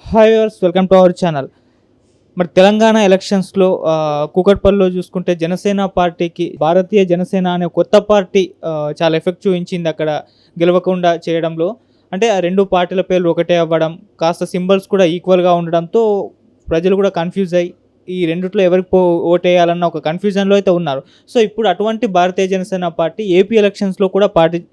Hi viewers, welcome to our channel. మరి తెలంగాణ ఎలక్షన్స్లో కూకట్పల్లిలో చూసుకుంటే జనసేన పార్టీకి భారతీయ జనసేన అనే కొత్త పార్టీ చాలా ఎఫెక్ట్ చూపించింది అక్కడ గెలవకుండా చేయడంలో. అంటే ఆ రెండు పార్టీల పేర్లు ఒకటే అవ్వడం, కాస్త సింబల్స్ కూడా ఈక్వల్గా ఉండడంతో ప్రజలు కూడా కన్ఫ్యూజ్ అయ్యి ఈ రెండిట్లో ఎవరికి ఓటేయాలన్న ఒక కన్ఫ్యూజన్లో అయితే ఉన్నారు. సో ఇప్పుడు అటువంటి భారతీయ జనసేన పార్టీ ఏపీ ఎలక్షన్స్లో కూడా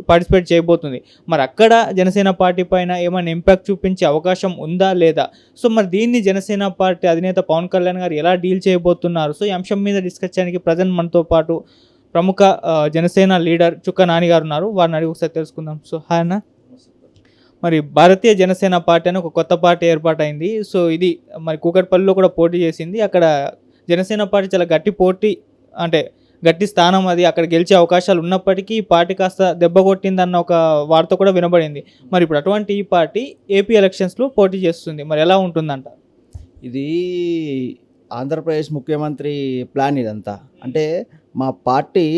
పార్టిసిపేట్ చేయబోతుంది. మరి అక్కడ జనసేన పార్టీ పైన ఏమైనా ఇంపాక్ట్ చూపించే అవకాశం ఉందా లేదా? సో మరి దీన్ని జనసేన పార్టీ అధినేత పవన్ కళ్యాణ్ గారు ఎలా డీల్ చేయబోతున్నారు? సో ఈ అంశం మీద డిస్కస్ చేయడానికి ప్రజెంట్ మనతో పాటు ప్రముఖ జనసేన లీడర్ చుక్క నాని గారు ఉన్నారు. వారిని అడిగి ఒకసారి తెలుసుకుందాం. సో హాయ్ అన్న. మరి భారతీయ జనసేన పార్టీ అని ఒక కొత్త పార్టీ ఏర్పాటైంది. సో ఇది మరి కూకట్పల్లిలో కూడా పోటీ చేసింది. అక్కడ జనసేన పార్టీ చాలా గట్టి పోటీ, అంటే గట్టి స్థానం, అది అక్కడ గెలిచే అవకాశాలు ఉన్నప్పటికీ ఈ పార్టీ కాస్త దెబ్బ కొట్టిందన్న ఒక వార్త కూడా వినబడింది. మరి ఇప్పుడు అటువంటి ఈ పార్టీ ఏపీ ఎలక్షన్స్లో పోటీ చేస్తుంది. మరి ఎలా ఉంటుందంట? ఇది ఆంధ్రప్రదేశ్ ముఖ్యమంత్రి ప్లాన్ ఇదంతా. అంటే మా పార్టీ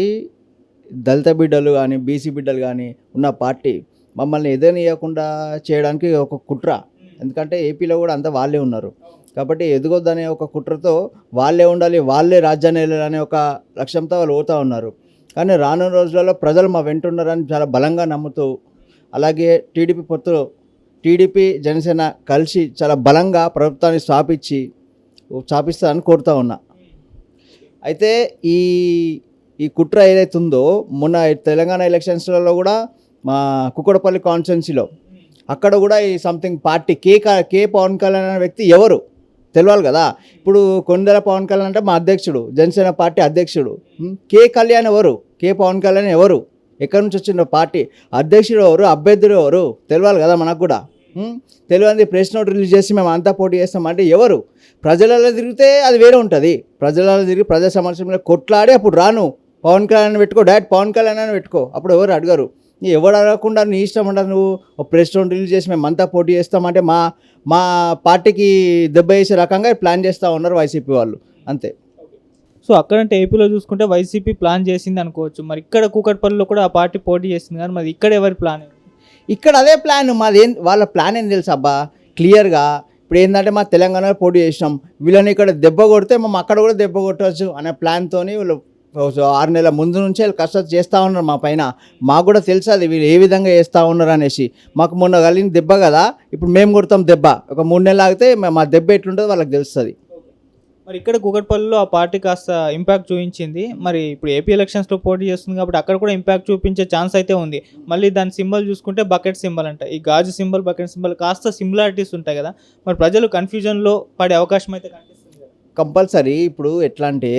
దళిత బిడ్డలు కానీ బీసీ బిడ్డలు కానీ ఉన్న పార్టీ మమ్మల్ని ఎదగనీయకుండా చేయడానికి ఒక కుట్ర. ఎందుకంటే ఏపీలో కూడా అంతా వాళ్ళే ఉన్నారు కాబట్టి ఎదగొద్దనే ఒక కుట్రతో వాళ్ళే ఉండాలి, వాళ్ళే రాజ్యాన్ని వెళ్ళాలనే ఒక లక్ష్యంతో వాళ్ళు పోతూ ఉన్నారు. కానీ రానున్న రోజులలో ప్రజలు మా వెంట ఉన్నారని చాలా బలంగా నమ్ముతూ, అలాగే టీడీపీ జనసేన కలిసి చాలా బలంగా ప్రభుత్వాన్ని స్థాపిస్తారని కోరుతూ ఉన్నా. అయితే ఈ కుట్ర ఏదైతే ఉందో, మొన్న తెలంగాణ ఎలక్షన్స్లలో కూడా మా కుక్కడపల్లి కాన్స్టిట్యున్సీలో అక్కడ కూడా ఈ సంథింగ్ పార్టీ కే పవన్ కళ్యాణ్ అనే వ్యక్తి ఎవరు తెలియాలి కదా. ఇప్పుడు కొండల పవన్ కళ్యాణ్ అంటే మా అధ్యక్షుడు, జనసేన పార్టీ అధ్యక్షుడు. కే కళ్యాణ్ ఎవరు? కే పవన్ కళ్యాణ్ ఎవరు? ఎక్కడి నుంచి వచ్చిన పార్టీ అధ్యక్షుడు ఎవరు? అభ్యర్థులు ఎవరు తెలియాలి కదా మనకు కూడా. తెలియదు ప్రెస్ నోట్ రిలీజ్ చేసి మేము అంతా పోటీ చేస్తామంటే ఎవరు? ప్రజలలో తిరిగితే అది వేరే ఉంటుంది. ప్రజలలో తిరిగి ప్రజా సమస్యల కొట్లాడి అప్పుడు రాను పవన్ కళ్యాణ్ పెట్టుకో, డైరెక్ట్ పవన్ కళ్యాణ్ అని పెట్టుకో, అప్పుడు ఎవరు అడగరు. ఎవరు అడగకుండా నీ ఇష్టం ఉండదు. నువ్వు ప్రెస్ నోట్ రిలీజ్ చేసి మేము అంతా పోటీ చేస్తామంటే మా పార్టీకి దెబ్బ వేసే రకంగా ప్లాన్ చేస్తూ ఉన్నారు వైసీపీ వాళ్ళు, అంతే. సో అక్కడంటే ఏపీలో చూసుకుంటే వైసీపీ ప్లాన్ చేసింది అనుకోవచ్చు. మరి ఇక్కడ కూకట్పల్లిలో కూడా ఆ పార్టీ పోటీ చేసింది, కానీ మరి ఇక్కడ ఎవరి ప్లాన్? ఇక్కడ అదే ప్లాన్. వాళ్ళ ప్లాన్ ఏం తెలుసు అబ్బా క్లియర్గా. ఇప్పుడు ఏంటంటే మా తెలంగాణలో పోటీ చేసినాం, వీళ్ళని ఇక్కడ దెబ్బ కొడితే మేము అక్కడ కూడా దెబ్బ కొట్టవచ్చు అనే ప్లాన్తో వీళ్ళు 6 నెలల ముందు నుంచే వీళ్ళు కష్టం చేస్తూ ఉన్నారు మా పైన. మాకు కూడా తెలుసు అది వీళ్ళు ఏ విధంగా చేస్తూ ఉన్నారు అనేసి. మాకు మొన్న కలిగిన దెబ్బ కదా, ఇప్పుడు మేము కొడతాం దెబ్బ. ఒక 3 నెలలు ఆగితే మా దెబ్బ ఎట్లుంటుందో వాళ్ళకి తెలుస్తుంది. మరి ఇక్కడ కూకట్పల్లిలో ఆ పార్టీ కాస్త ఇంపాక్ట్ చూపించింది. మరి ఇప్పుడు ఏపీ ఎలక్షన్స్లో పోటీ చేస్తుంది కాబట్టి అక్కడ కూడా ఇంపాక్ట్ చూపించే ఛాన్స్ అయితే ఉంది. మళ్ళీ దాని సింబల్ చూసుకుంటే బకెట్ సింబల్ అంట. ఈ గాజు సింబల్, బకెట్ సింబల్ కాస్త సిమిలారిటీస్ ఉంటాయి కదా. మరి ప్రజలు కన్ఫ్యూజన్లో పడే అవకాశం అయితే కనిపిస్తుంది కదా. కంపల్సరీ. ఇప్పుడు ఎట్లా అంటే,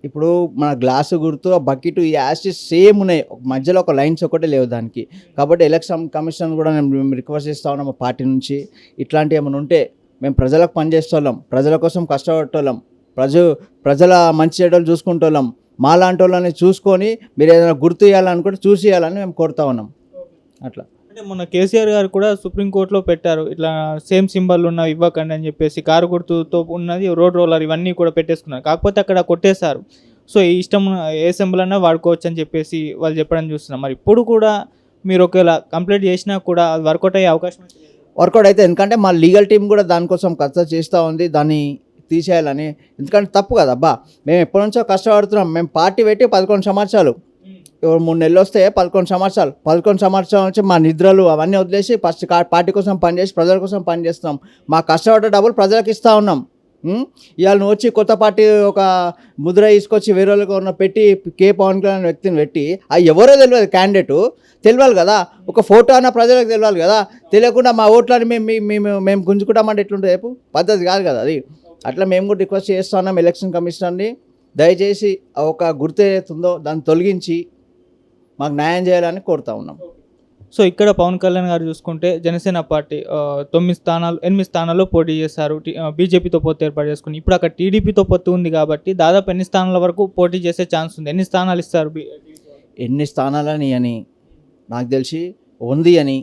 ఇప్పుడు మన గ్లాసు గుర్తు, ఆ బకెట్, ఈ యాషెస్ సేమ్ ఉన్నాయి, మధ్యలో ఒక లైన్స్ ఒకటే లేవు దానికి. కాబట్టి ఎలక్షన్ కమిషన్ కూడా మేము రిక్వెస్ట్ చేస్తూ ఉన్నాం మా పార్టీ నుంచి, ఇట్లాంటివి ఏమైనా ఉంటే మేము ప్రజలకు పనిచేసేవాళ్ళం, ప్రజల కోసం కష్టపడేవాళ్ళం, ప్రజల మంచి చెడ్డలు చూసుకుంటోళ్ళం, మా లాంటి వాళ్ళని చూసుకొని మీరు ఏదైనా గుర్తు ఇవ్వాలనుకుంటే చూసి ఇవ్వాలని మేము కోరుతా ఉన్నాం. అట్లా అంటే మొన్న కేసీఆర్ గారు కూడా సుప్రీంకోర్టులో పెట్టారు, ఇట్లా సేమ్ సింబల్ ఉన్నవి ఇవ్వకండి అని చెప్పేసి. కారు గుర్తుతో ఉన్నది రోడ్ రోలర్ ఇవన్నీ కూడా పెట్టేసుకున్నారు. కాకపోతే అక్కడ కొట్టేశారు. సో ఈ ఇష్టం ఏ సింబల్ అన్నా వాడుకోవచ్చు అని చెప్పేసి వాళ్ళు చెప్పడం చూస్తున్నాం. మరి ఇప్పుడు కూడా మీరు ఒకవేళ కంప్లీట్ చేసినా కూడా అది వర్కౌట్ అయ్యే అవకాశం వర్కౌట్ అయితే, ఎందుకంటే మా లీగల్ టీం కూడా దానికోసం కష్టం చేస్తూ ఉంది దాన్ని తీసేయాలని. ఎందుకంటే తప్పు కదా అబ్బా, మేము ఎప్పటి నుంచో కష్టపడుతున్నాం. మేము పార్టీ పెట్టి 11 సంవత్సరాలు, 3 నెలలు వస్తే 11 సంవత్సరాల నుంచి మా నిద్రలు అవన్నీ వదిలేసి ఫస్ట్ పార్టీ కోసం పనిచేసి ప్రజల కోసం పనిచేస్తున్నాం. మా కష్టపడ్డ డబ్బులు ప్రజలకు ఇస్తూ ఉన్నాం. ఇవాళ నువ్వు వచ్చి కొత్త పార్టీ ఒక ముద్ర తీసుకొచ్చి వేరే వాళ్ళకి ఉన్న పెట్టి కే పవన్ కళ్యాణ్ వ్యక్తిని పెట్టి అది ఎవరో తెలియదు, క్యాండిడేటు తెలియాలి కదా. ఒక ఫోటో అన్న ప్రజలకు తెలియాలి కదా. తెలియకుండా మా ఓట్లని మేము గుంజుకుంటామంటే ఎట్లుంటుంది రేపు? పద్ధతి కాదు కదా అది. అట్లా మేము కూడా రిక్వెస్ట్ చేస్తూ ఉన్నాం ఎలక్షన్ కమిషనర్ని, దయచేసి ఒక గుర్తు ఏదైతుందో దాన్ని తొలగించి మాకు న్యాయం చేయాలని కోరుతా ఉన్నాం. సో ఇక్కడ పవన్ కళ్యాణ్ గారు చూసుకుంటే జనసేన పార్టీ 8 స్థానాల్లో పోటీ చేశారు. బీజేపీతో పొత్తు ఏర్పాటు చేసుకుని ఇప్పుడు అక్కడ టీడీపీతో పొత్తు ఉంది కాబట్టి దాదాపు ఎన్ని స్థానాల వరకు పోటీ చేసే ఛాన్స్ ఉంది? ఎన్ని స్థానాలు ఇస్తారు? ఎన్ని స్థానాలని అని నాకు తెలిసి 100 అని,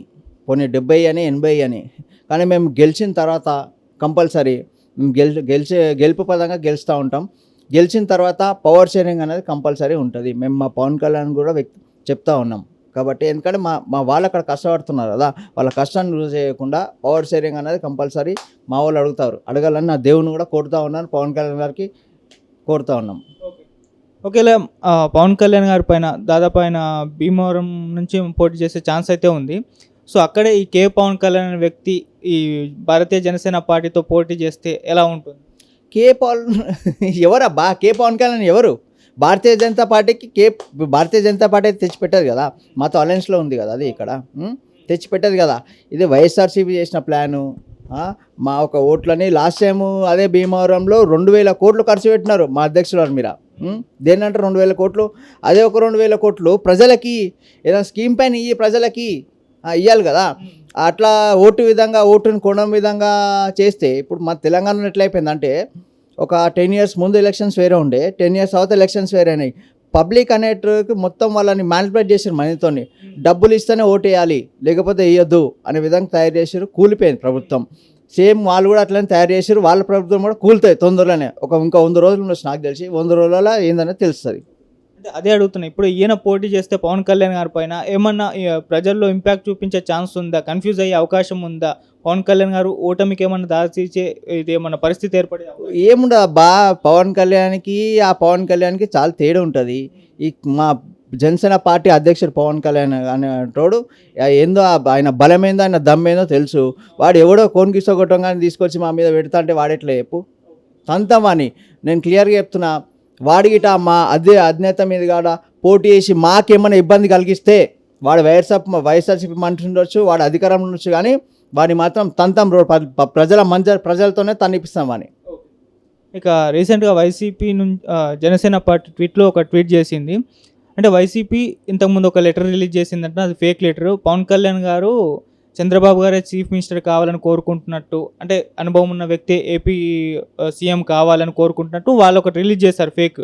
పోనీ 70 అని, 80 అని. కానీ మేము గెలిచిన తర్వాత కంపల్సరీ గెలుపు పదంగా గెలుస్తూ ఉంటాం. గెలిచిన తర్వాత పవర్ షేరింగ్ అనేది కంపల్సరీ ఉంటుంది. మేము మా పవన్ కళ్యాణ్ కూడా చెప్తా ఉన్నాం. కాబట్టి ఎందుకంటే మా వాళ్ళు అక్కడ కష్టపడుతున్నారు కదా, వాళ్ళ కష్టాన్ని వృధా చేయకుండా పవర్ షేరింగ్ అనేది కంపల్సరీ మా వాళ్ళు అడగాలని నా దేవుని కూడా కోరుతా ఉన్నాను, పవన్ కళ్యాణ్ గారికి కోరుతా ఉన్నాం. ఒకవేళ పవన్ కళ్యాణ్ గారి పైన దాదాపు ఆయన భీమవరం నుంచి పోటీ చేసే ఛాన్స్ అయితే ఉంది. సో అక్కడే ఈ కే పవన్ కళ్యాణ్ అనే వ్యక్తి ఈ భారతీయ జనసేన పార్టీతో పోటీ చేస్తే ఎలా ఉంటుంది? ఎవరబ్బా కే పవన్ కళ్యాణ్ ఎవరు? భారతీయ జనతా పార్టీకి భారతీయ జనతా పార్టీ అయితే తెచ్చిపెట్టదు కదా, మాతో అలయన్స్లో ఉంది కదా, అది ఇక్కడ తెచ్చిపెట్టదు కదా. ఇది వైఎస్ఆర్సీపీ చేసిన ప్లాను. మా ఒక ఓట్లని లాస్ట్ టైము అదే భీమవరంలో 2,000 కోట్లు ఖర్చు పెట్టినారు మా అధ్యక్షుల మీద. దేనంటే 2,000 కోట్లు, అదే ఒక 2,000 కోట్లు ప్రజలకి ఏదైనా స్కీమ్ పైన ప్రజలకి ఇవ్వాలి కదా. అట్లా ఓటుని కొనడం విధంగా చేస్తే ఇప్పుడు మా తెలంగాణలో ఎట్లయిపోయిందంటే ఒక 10 years ముందు ఎలక్షన్స్ వేరే ఉండే, 10 years తర్వాత ఎలక్షన్స్ వేరే అయినాయి. పబ్లిక్ అనేటికి మొత్తం వాళ్ళని మ్యానిపులేట్ చేసారు, మనతోని డబ్బులు ఇస్తేనే ఓటు వేయాలి లేకపోతే వేయొద్దు అనే విధంగా తయారు చేసారు. కూలిపోయింది ప్రభుత్వం. సేమ్ వాళ్ళు కూడా అట్లనే తయారు చేసారు, వాళ్ళ ప్రభుత్వం కూడా కూలుతాయి తొందరలోనే. ఇంకా 100 రోజులు ఉండొచ్చు నాకు తెలిసి, 100 రోజులలో ఏందనేది తెలుస్తుంది. అంటే అదే అడుగుతున్నా, ఇప్పుడు ఈయన పోటీ చేస్తే పవన్ కళ్యాణ్ గారి పైన ఏమన్నా ప్రజల్లో ఇంపాక్ట్ చూపించే ఛాన్స్ ఉందా? కన్ఫ్యూజ్ అయ్యే అవకాశం ఉందా? పవన్ కళ్యాణ్ గారు ఓటమికి ఏమన్నా దాచిచ్చే ఇది ఏమన్నా పరిస్థితి ఏర్పడే ఏముండదు అబ్బా. పవన్ కళ్యాణ్కి చాలా తేడా ఉంటుంది. ఈ మా జనసేన పార్టీ అధ్యక్షుడు పవన్ కళ్యాణ్ అనేటోడు ఏందో ఆయన బలమేందో ఆయన దమ్మేందో తెలుసు. వాడు ఎవడో కోన్కిస్తో కొట్టంగానే తీసుకొచ్చి మా మీద పెడతా అంటే వాడెట్లా చెప్పు తంతమని నేను క్లియర్గా చెప్తున్నా. వాడిగిట మా అధినేత మీద కాడ పోటీ చేసి మాకేమైనా ఇబ్బంది కలిగిస్తే వాడు వైఎస్ఆర్సీపీ మంత్రి ఉండొచ్చు, వాడు అధికారంలో ఉండొచ్చు, కానీ వాడిని మాత్రం తంతం ప్రజలతోనే తన్నిపిస్తాం వాడిని. ఇక రీసెంట్గా వైసీపీ నుంచి జనసేన పార్టీ ట్వీట్లో ఒక ట్వీట్ చేసింది. అంటే వైసీపీ ఇంతకుముందు ఒక లెటర్ రిలీజ్ చేసిందంటే అది ఫేక్ లెటర్. పవన్ కళ్యాణ్ గారు చంద్రబాబు గారే చీఫ్ మినిస్టర్ కావాలని కోరుకుంటున్నట్టు, అంటే అనుభవం ఉన్న వ్యక్తి ఏపీ సీఎం కావాలని కోరుకుంటున్నట్టు వాళ్ళు ఒకటి రిలీజ్ చేశారు ఫేక్.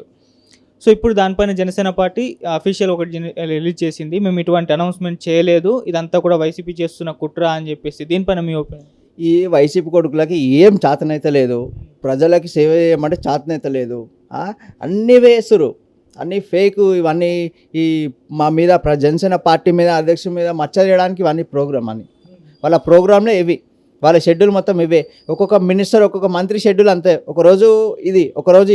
సో ఇప్పుడు దానిపైన జనసేన పార్టీ అఫీషియల్ ఒకటి రిలీజ్ చేసింది, మేము ఇటువంటి అనౌన్స్మెంట్ చేయలేదు, ఇదంతా కూడా వైసీపీ చేస్తున్న కుట్ర అని చెప్పేసి. దీనిపైన మీ ఒపీనియన్? ఈ వైసీపీ కొడుకులకి ఏం చేతనైతే లేదు, ప్రజలకి సేవ చేయమంటే చేతనైతే లేదు. అన్నీ వేస్తురు, అన్నీ ఫేక్. ఇవన్నీ ఈ మా మీద జనసేన పార్టీ మీద అధ్యక్షుల మీద మచ్చ చేయడానికి ఇవన్నీ ప్రోగ్రామ్ అని. వాళ్ళ ప్రోగ్రాంలో ఇవి, వాళ్ళ షెడ్యూల్ మొత్తం ఇవే. ఒక్కొక్క మినిస్టర్ ఒక్కొక్క మంత్రి షెడ్యూల్ అంతే. ఒకరోజు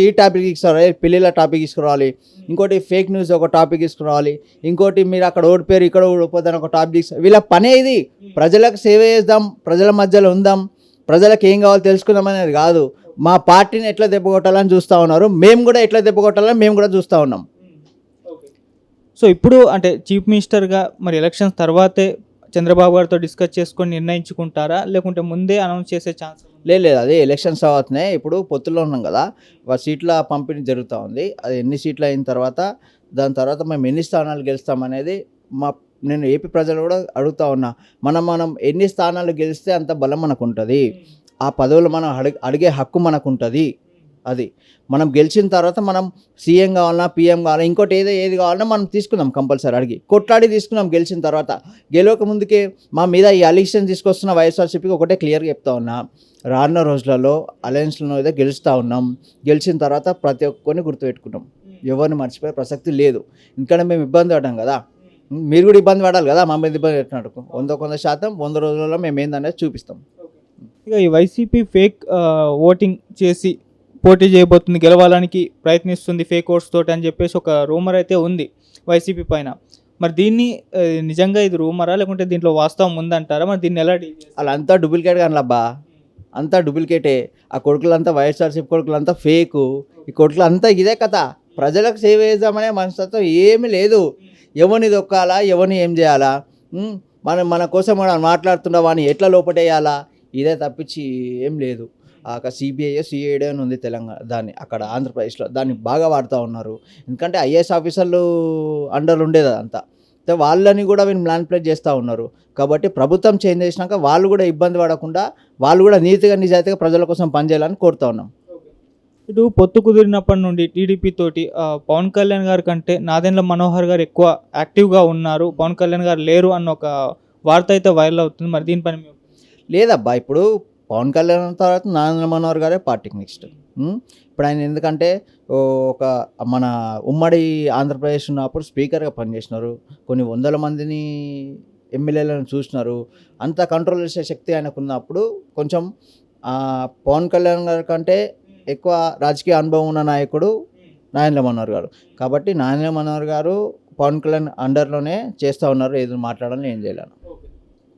ఈ టాపిక్ తీసుకురావాలి, పెళ్ళిళ్ళ టాపిక్ తీసుకురావాలి, ఇంకోటి ఫేక్ న్యూస్ ఒక టాపిక్ తీసుకురావాలి, ఇంకోటి మీరు అక్కడ ఓడిపోయారు ఇక్కడ ఓడిపోతాను ఒక టాపిక్ తీసుకురా. వీళ్ళ పనే ఇది. ప్రజలకు సేవ చేద్దాం, ప్రజల మధ్యలో ఉందాం, ప్రజలకు ఏం కావాలో తెలుసుకుందాం అనేది కాదు. మా పార్టీని ఎట్లా దెబ్బకొట్టాలని చూస్తూ ఉన్నారు, మేము కూడా ఎట్లా దెబ్బకొట్టాలని మేము కూడా చూస్తూ ఉన్నాం. సో ఇప్పుడు అంటే చీఫ్ మినిస్టర్గా మరి ఎలక్షన్స్ తర్వాతే చంద్రబాబు గారితో డిస్కస్ చేసుకొని నిర్ణయించుకుంటారా, లేకుంటే ముందే అనౌన్స్ చేసే ఛాన్స్? లేదు, అదే ఎలక్షన్స్ అవుతున్నాయి. ఇప్పుడు పొత్తులో ఉన్నాం కదా, సీట్ల పంపిణీ జరుగుతూ ఉంది. అది ఎన్ని సీట్లు అయిన తర్వాత దాని తర్వాత మేము ఎన్ని స్థానాలు గెలుస్తామనేది నేను ఏపీ ప్రజలు కూడా అడుగుతా ఉన్నా. మనం ఎన్ని స్థానాలు గెలిస్తే అంత బలం మనకు ఉంటుంది, ఆ పదవులు మనం అడిగే హక్కు మనకు ఉంటుంది. అది మనం గెలిచిన తర్వాత మనం సీఎం కావాలన్నా పిఎం కావాలన్నా ఇంకోటి ఏది కావాలన్నా మనం తీసుకుందాం, కంపల్సరీ అడిగి కొట్లాడి తీసుకున్నాం. గెలిచిన తర్వాత గెలవక ముందుకే మా మీద ఈ అలిగేషన్ తీసుకొస్తున్న వైఎస్ఆర్సీపీకి ఒకటే క్లియర్గా చెప్తా ఉన్నా, రానున్న రోజులలో అలయన్స్లో అయితే గెలుస్తూ ఉన్నాం. గెలిచిన తర్వాత ప్రతి ఒక్కరిని గుర్తుపెట్టుకుంటాం, ఎవరిని మర్చిపోయే ప్రసక్తి లేదు. ఎందుకంటే మేము ఇబ్బంది పడ్డాం కదా, మీరు కూడా ఇబ్బంది పడాలి కదా, మా మీద ఇబ్బంది పెట్టినట్టు 100% 100 రోజులలో మేము ఏందనేది చూపిస్తాం. ఇక ఈ వైసీపీ ఫేక్ ఓటింగ్ చేసి పోటీ చేయబోతుంది, గెలవాలని ప్రయత్నిస్తుంది ఫేక్ ఓట్స్ తోటి అని చెప్పేసి ఒక రూమర్ అయితే ఉంది వైసీపీ పైన. మరి దీన్ని నిజంగా ఇది రూమరా లేకుంటే దీంట్లో వాస్తవం ఉందంటారా? మరి దీన్ని ఎలా డీల్ చేస్తారు? అలా అంతా డూప్లికేట్ కానీ అబ్బా, అంతా డూప్లికేటే. ఆ కొడుకులంతా వైఎస్ఆర్సీపీ కొడుకులంతా ఫేకు. ఈ కొడుకులంతా ఇదే కథ, ప్రజలకు సేవ చేద్దామనే మనస్తత్వం ఏమీ లేదు. ఎవరిని దొక్కాలా, ఎవరిని ఏం చేయాలా, మన కోసం మనం మాట్లాడుతున్నా వాడిని ఎట్లా లోపటేయాలా, ఇదే తప్పించి ఏం లేదు. సిఐడి అని ఉంది తెలంగాణ, అక్కడ ఆంధ్రప్రదేశ్లో దాన్ని బాగా వాడుతూ ఉన్నారు. ఎందుకంటే ఐఏఎస్ ఆఫీసర్లు అండర్ ఉండేది అంతా, వాళ్ళని కూడా వీళ్ళు మ్యానిపులేట్ చేస్తూ ఉన్నారు. కాబట్టి ప్రభుత్వం చేంజ్ చేసినాక వాళ్ళు కూడా ఇబ్బంది పడకుండా వాళ్ళు కూడా నీతిగా నిజాయితీగా ప్రజల కోసం పనిచేయాలని కోరుతూ ఉన్నాం. ఇటు పొత్తు కుదిరినప్పటి నుండి టీడీపీ తోటి పవన్ కళ్యాణ్ గారి కంటే నాదెండ్ల మనోహర్ గారు ఎక్కువ యాక్టివ్గా ఉన్నారు, పవన్ కళ్యాణ్ గారు లేరు అన్న ఒక వార్త అయితే వైరల్ అవుతుంది. మరి దీనిపైన లేదబ్బా, ఇప్పుడు పవన్ కళ్యాణ్ తర్వాత నారాయణ మనోహర్ గారే పార్టీకి నెక్స్ట్. ఇప్పుడు ఆయన ఎందుకంటే ఒక మన ఉమ్మడి ఆంధ్రప్రదేశ్ ఉన్నప్పుడు స్పీకర్గా పనిచేసినారు, కొన్ని వందల మందిని ఎమ్మెల్యేలను చూసినారు, అంత కంట్రోల్ చేసే శక్తి ఆయనకు ఉన్నప్పుడు కొంచెం పవన్ కళ్యాణ్ గారి కంటే ఎక్కువ రాజకీయ అనుభవం ఉన్న నాయకుడు నారాయణ మనోహర్ గారు. కాబట్టి నారాయణ మనోహర్ గారు పవన్ కళ్యాణ్ అండర్లోనే చేస్తూ ఉన్నారు, ఏదో మాట్లాడాలని ఏం చేయాలని.